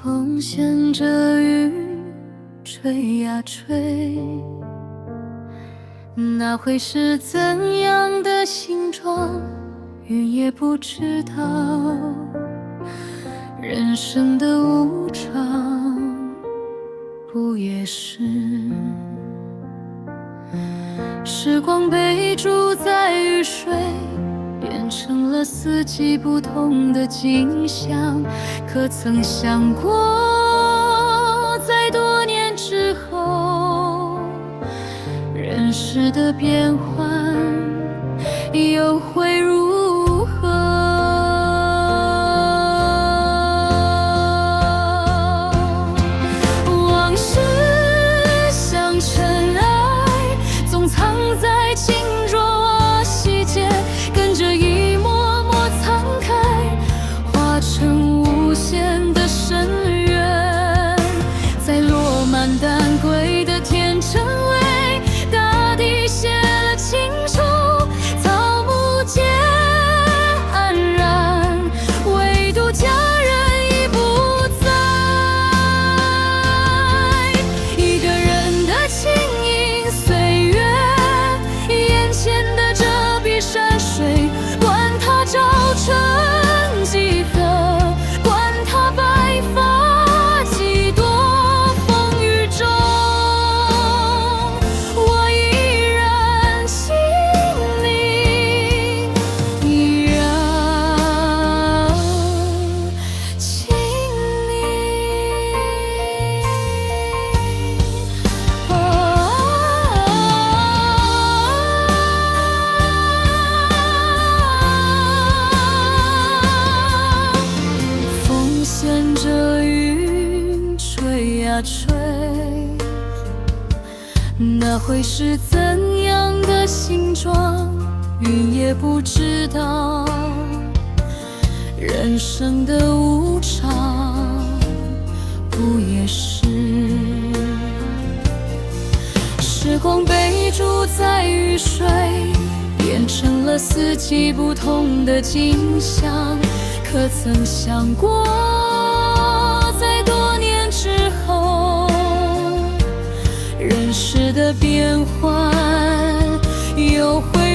风衔着雨吹呀吹，那会是怎样的形状，云也不知道。人生的无常，不也是？时光被主宰于水，变成了四季不同的景象。可曾想过，在多年之后，人世的变幻又会如何？往事像尘埃，总藏在情若细节，跟着一幕幕苍开，化成无限的深渊。在落满丹桂的天真为大地写了情书，草木皆安然，唯独家人已不在。一个人的情影岁月，眼前的这笔山水，管它朝春几何，管它白发几多，风雨中我依然心里依然亲风衔着云吹呀吹，那会是怎样的形状，云也不知道。人生的无常，不也是？时光被主宰于水，变成了四季不同的景象。可曾想过，在多年之后，人世的变幻又会